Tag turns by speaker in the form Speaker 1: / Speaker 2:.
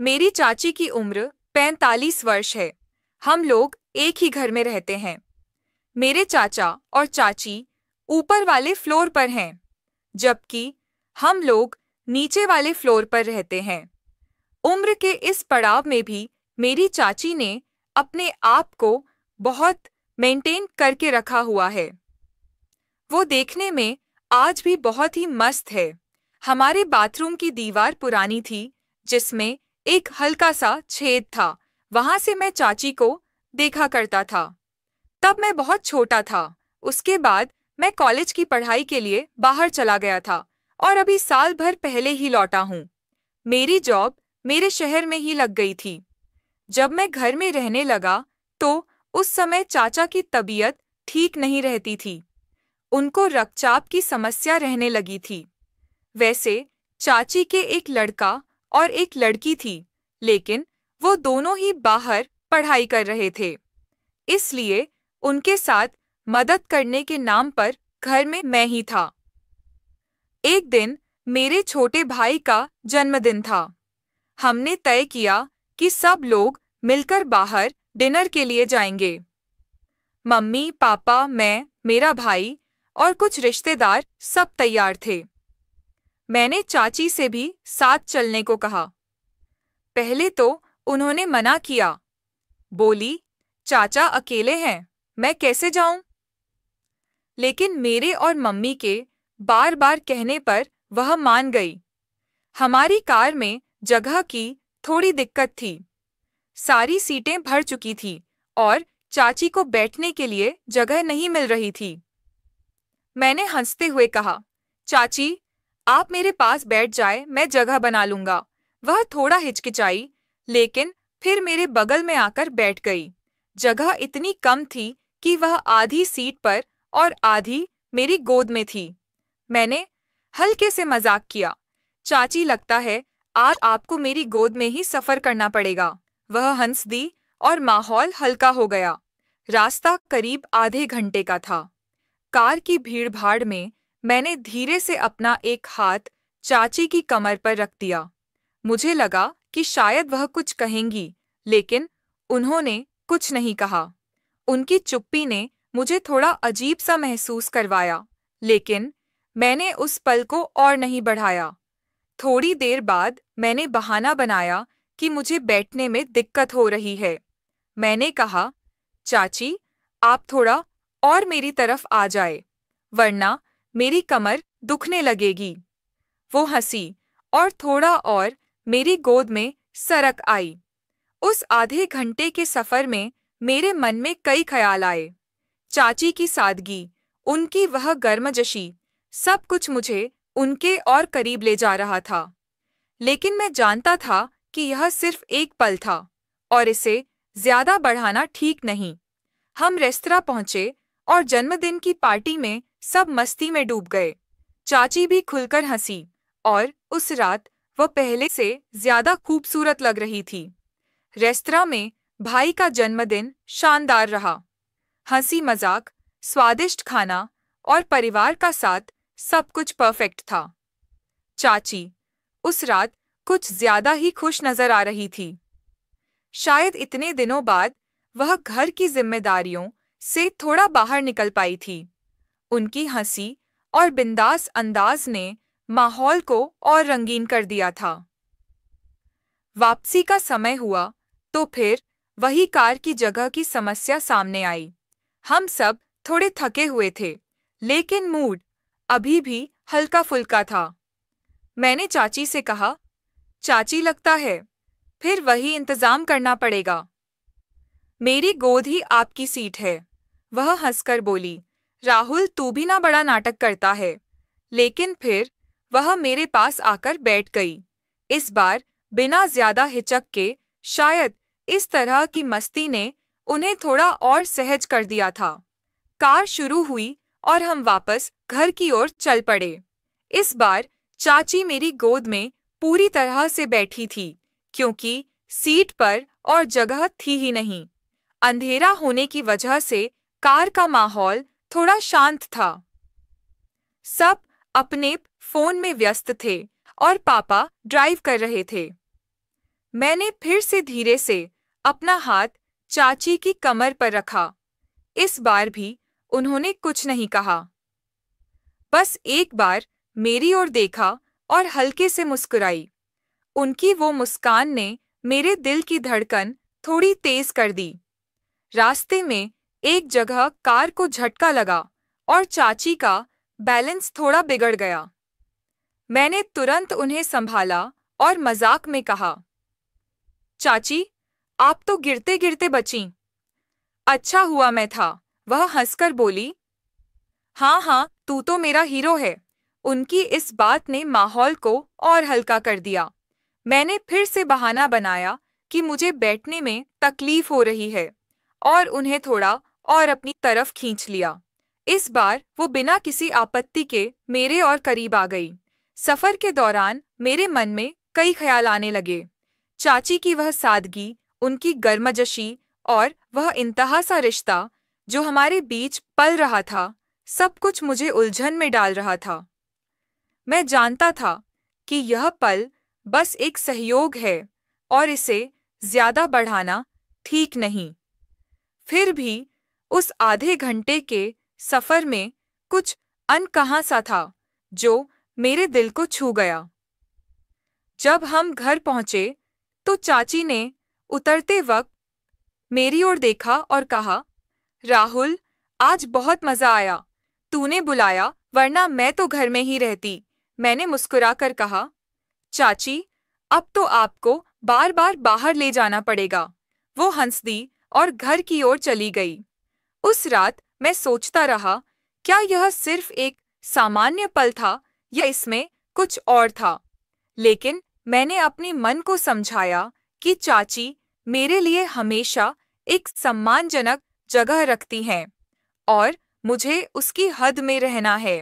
Speaker 1: मेरी चाची की उम्र 45 वर्ष है। हम लोग एक ही घर में रहते हैं। मेरे चाचा और चाची ऊपर वाले फ्लोर पर हैं, जबकि हम लोग नीचे वाले फ्लोर पर रहते हैं। उम्र के इस पड़ाव में भी मेरी चाची ने अपने आप को बहुत मेंटेन करके रखा हुआ है। वो देखने में आज भी बहुत ही मस्त है। हमारे बाथरूम की दीवार पुरानी थी, जिसमें एक हल्का सा छेद था। वहां से मैं चाची को देखा करता था। तब मैं बहुत छोटा था। उसके बाद मैं कॉलेज की पढ़ाई के लिए बाहर चला गया था और अभी साल भर पहले ही लौटा हूँ। मेरी जॉब मेरे शहर में ही लग गई थी। जब मैं घर में रहने लगा तो उस समय चाचा की तबीयत ठीक नहीं रहती थी। उनको रक्तचाप की समस्या रहने लगी थी। वैसे चाची के एक लड़का और एक लड़की थी, लेकिन वो दोनों ही बाहर पढ़ाई कर रहे थे। इसलिए उनके साथ मदद करने के नाम पर घर में मैं ही था। एक दिन मेरे छोटे भाई का जन्मदिन था। हमने तय किया कि सब लोग मिलकर बाहर डिनर के लिए जाएंगे। मम्मी, पापा, मैं, मेरा भाई और कुछ रिश्तेदार सब तैयार थे। मैंने चाची से भी साथ चलने को कहा। पहले तो उन्होंने मना किया। बोली, चाचा अकेले हैं, मैं कैसे जाऊं? लेकिन मेरे और मम्मी के बार बार कहने पर वह मान गई। हमारी कार में जगह की थोड़ी दिक्कत थी। सारी सीटें भर चुकी थी और चाची को बैठने के लिए जगह नहीं मिल रही थी। मैंने हंसते हुए कहा, चाची, आप मेरे पास बैठ जाए, मैं जगह बना लूंगा। वह थोड़ा हिचकिचाई, लेकिन फिर मेरे बगल में आकर बैठ गई। जगह इतनी कम थी कि वह आधी सीट पर और आधी मेरी गोद में थी। मैंने हल्के से मजाक किया, चाची, लगता है आज आपको मेरी गोद में ही सफर करना पड़ेगा। वह हंस दी और माहौल हल्का हो गया। रास्ता करीब आधे घंटे का था। कार की भीड़-भाड़ में मैंने धीरे से अपना एक हाथ चाची की कमर पर रख दिया। मुझे लगा कि शायद वह कुछ कहेंगी, लेकिन उन्होंने कुछ नहीं कहा। उनकी चुप्पी ने मुझे थोड़ा अजीब सा महसूस करवाया, लेकिन मैंने उस पल को और नहीं बढ़ाया। थोड़ी देर बाद मैंने बहाना बनाया कि मुझे बैठने में दिक्कत हो रही है। मैंने कहा, चाची, आप थोड़ा और मेरी तरफ आ जाए, वरना मेरी कमर दुखने लगेगी। वो हंसी और थोड़ा और मेरी गोद में सरक आई। उस आधे घंटे के सफर में मेरे मन में कई ख्याल आए। चाची की सादगी, उनकी वह गर्मजोशी, सब कुछ मुझे उनके और करीब ले जा रहा था। लेकिन मैं जानता था कि यह सिर्फ एक पल था और इसे ज्यादा बढ़ाना ठीक नहीं। हम रेस्तरां पहुंचे और जन्मदिन की पार्टी में सब मस्ती में डूब गए। चाची भी खुलकर हंसी और उस रात वह पहले से ज्यादा खूबसूरत लग रही थी। रेस्तरां में भाई का जन्मदिन शानदार रहा। हंसी मजाक, स्वादिष्ट खाना और परिवार का साथ, सब कुछ परफेक्ट था। चाची उस रात कुछ ज्यादा ही खुश नजर आ रही थी। शायद इतने दिनों बाद वह घर की जिम्मेदारियों से थोड़ा बाहर निकल पाई थी। उनकी हंसी और बिंदास अंदाज ने माहौल को और रंगीन कर दिया था। वापसी का समय हुआ तो फिर वही कार की जगह की समस्या सामने आई। हम सब थोड़े थके हुए थे, लेकिन मूड अभी भी हल्का फुल्का था। मैंने चाची से कहा, चाची, लगता है फिर वही इंतजाम करना पड़ेगा। मेरी गोद ही आपकी सीट है। वह हंसकर बोली, राहुल, तू भी ना बड़ा नाटक करता है। लेकिन फिर वह मेरे पास आकर बैठ गई। इस बार बिना ज्यादा हिचक के। शायद इस तरह की मस्ती ने उन्हें थोड़ा और सहज कर दिया था। कार शुरू हुई और हम वापस घर की ओर चल पड़े। इस बार चाची मेरी गोद में पूरी तरह से बैठी थी, क्योंकि सीट पर और जगह थी ही नहीं। अंधेरा होने की वजह से कार का माहौल थोड़ा शांत था। सब अपने फोन में व्यस्त थे और पापा ड्राइव कर रहे थे। मैंने फिर से धीरे से अपना हाथ चाची की कमर पर रखा। इस बार भी उन्होंने कुछ नहीं कहा, बस एक बार मेरी ओर देखा और हल्के से मुस्कुराई। उनकी वो मुस्कान ने मेरे दिल की धड़कन थोड़ी तेज कर दी। रास्ते में एक जगह कार को झटका लगा और चाची का बैलेंस थोड़ा बिगड़ गया। मैंने तुरंत उन्हें संभाला और मजाक में कहा, चाची, आप तो गिरते गिरते बचीं। अच्छा हुआ मैं था, वह हंसकर बोली। हाँ हाँ, तू तो मेरा हीरो है। उनकी इस बात ने माहौल को और हल्का कर दिया। मैंने फिर से बहाना बनाया कि मुझे बैठने में तकलीफ हो रही है और उन्हें थोड़ा और अपनी तरफ खींच लिया। इस बार वो बिना किसी आपत्ति के मेरे और करीब आ गई। सफर के दौरान मेरे मन में कई ख्याल आने लगे। चाची की वह सादगी, उनकी गर्मजोशी और वह इंतहा सा रिश्ता जो हमारे बीच पल रहा था, सब कुछ मुझे उलझन में डाल रहा था। मैं जानता था कि यह पल बस एक सहयोग है और इसे ज्यादा बढ़ाना ठीक नहीं। फिर भी उस आधे घंटे के सफर में कुछ अनकहा सा था जो मेरे दिल को छू गया। जब हम घर पहुंचे तो चाची ने उतरते वक्त मेरी ओर देखा और कहा, राहुल, आज बहुत मजा आया। तूने बुलाया, वरना मैं तो घर में ही रहती। मैंने मुस्कुराकर कहा, चाची, अब तो आपको बार बार बाहर ले जाना पड़ेगा। वो हंस दी और घर की ओर चली गई। उस रात मैं सोचता रहा, क्या यह सिर्फ एक सामान्य पल था या इसमें कुछ और था। लेकिन मैंने अपने मन को समझाया कि चाची मेरे लिए हमेशा एक सम्मानजनक जगह रखती हैं और मुझे उसकी हद में रहना है।